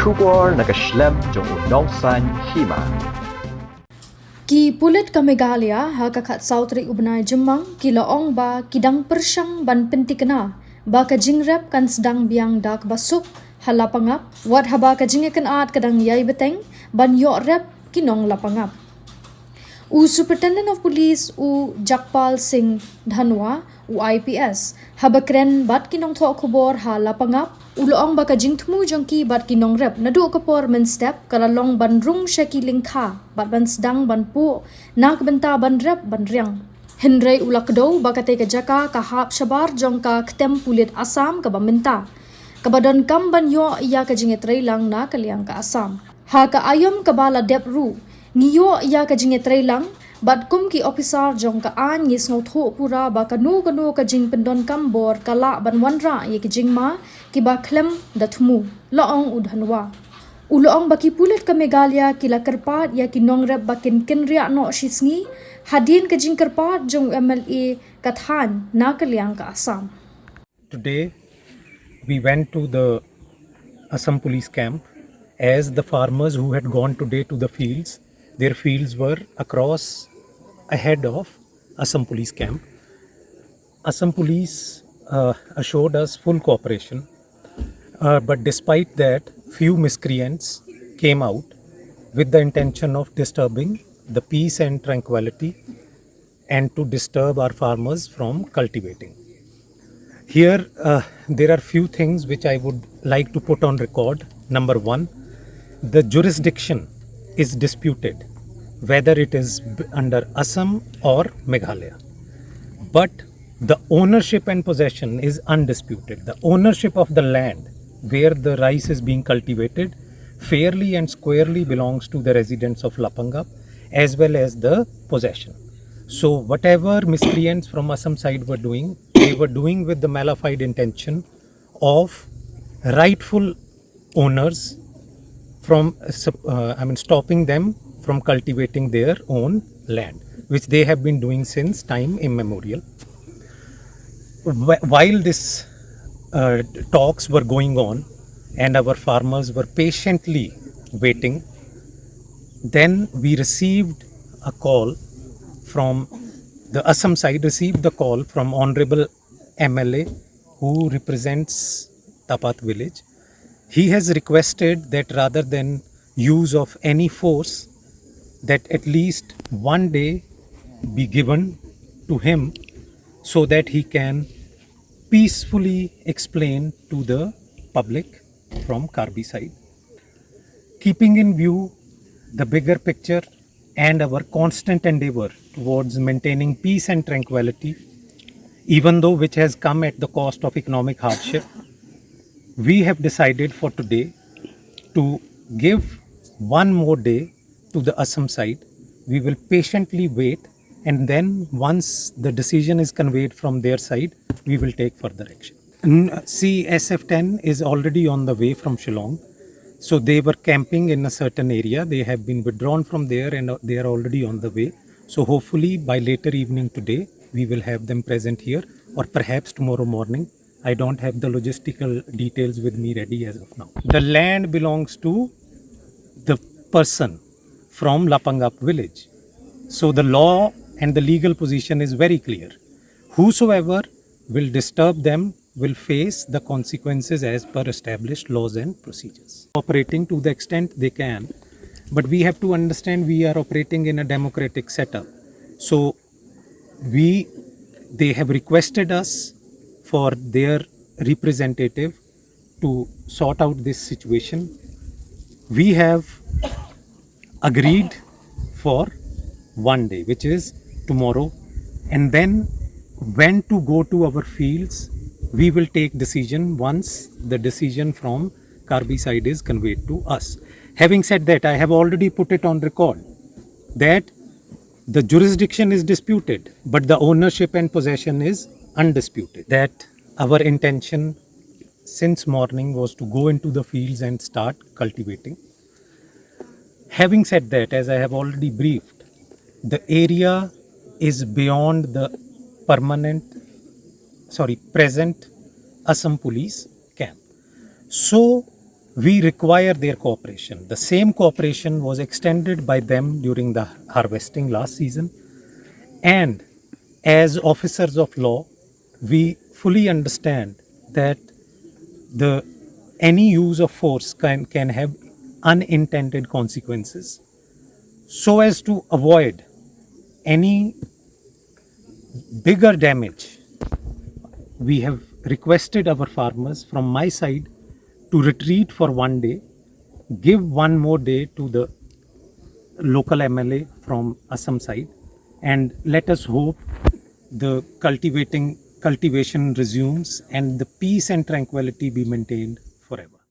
Shubor nakaslem jong unongsan Hima. Ki pulit ka Meghalaya ha kakat sautri ubnai Jemang ki laong ba kidang Pyrshang ban Pynthikna ba ka Jingrep kan Sdang Biang dak basuk ha Lapangap wat ha ba ka jingekan at kadang yai beteng ban yo rep kinong Lapangap. U Superintendent of Police u Jakpal Singh Dhanoa u IPS habakren bat kinong tho khobor ha Lapangap u loong baka jingthmu jongki bat kinong rep nadu kapor men step kala long ban rung shaki lingkha bat ban Sdang ban pu nak benta ban rep ban riang Henry ulakdo baka te ka jaka ka hap shabar jongka ktem pulit Assam ka baminta kabadon kam ban yo ya ka jinget lang na kaliang ka Assam ha ka ayom ka bala dep ru Ngiyo ya ka jinge trailang bad kum ki officer jong ka an ngis ngau tho pura ba ka nu ka jing pendon kambor kala ban wanra ye ki jingma ki ba klem dathmu laong udhanwa uloong ba ki pulit ka Meghalaya ki la karpat ya ki nongrep ba kin ria no shisngi hadin ka jing karpat jong MLA kathan na kaliang ka Assam. Today we went to the Assam police camp as the farmers who had gone today to the fields. Their fields were across ahead of Assam police camp. Assam police assured us full cooperation, but despite that, few miscreants came out with the intention of disturbing the peace and tranquility and to disturb our farmers from cultivating. Here, there are few things which I would like to put on record. Number one, the jurisdiction is disputed, whether it is under Assam or Meghalaya. But the ownership and possession is undisputed. The ownership of the land where the rice is being cultivated fairly and squarely belongs to the residents of Lapangap as well as the possession. So whatever miscreants from Assam side were doing, they were doing with the malified intention of rightful owners from stopping them from cultivating their own land, which they have been doing since time immemorial. While this talks were going on and our farmers were patiently waiting, then we received a call from the Assam side, received the call from Honorable MLA who represents Tapat village. He has requested that rather than use of any force, that at least one day be given to him so that he can peacefully explain to the public from Karbi side. Keeping in view the bigger picture and our constant endeavor towards maintaining peace and tranquility, even though which has come at the cost of economic hardship, we have decided for today to give one more day to the Assam side. We will patiently wait, and then once the decision is conveyed from their side, we will take further action. SF-10 is already on the way from Shillong. So they were camping in a certain area. They have been withdrawn from there and they are already on the way. So hopefully by later evening today, we will have them present here, or perhaps tomorrow morning. I don't have the logistical details with me ready as of now. The land belongs to the person from Lapangap village. So the law and the legal position is very clear. Whosoever will disturb them will face the consequences as per established laws and procedures. Operating to the extent they can, but we have to understand we are operating in a democratic setup. So they have requested us for their representative to sort out this situation. We have agreed for one day, which is tomorrow, and then when to go to our fields, we will take decision once the decision from Karbi side is conveyed to us. Having said that, I have already put it on record that the jurisdiction is disputed, but the ownership and possession is undisputed. That our intention since morning was to go into the fields and start cultivating. Having said that, as I have already briefed, the area is beyond the present Assam police camp. So we require their cooperation. The same cooperation was extended by them during the harvesting last season. And as officers of law, we fully understand that any use of force can have unintended consequences. So as to avoid any bigger damage, we have requested our farmers from my side to retreat for one day, give one more day to the local MLA from Assam side, and let us hope the cultivation resumes and the peace and tranquility be maintained forever.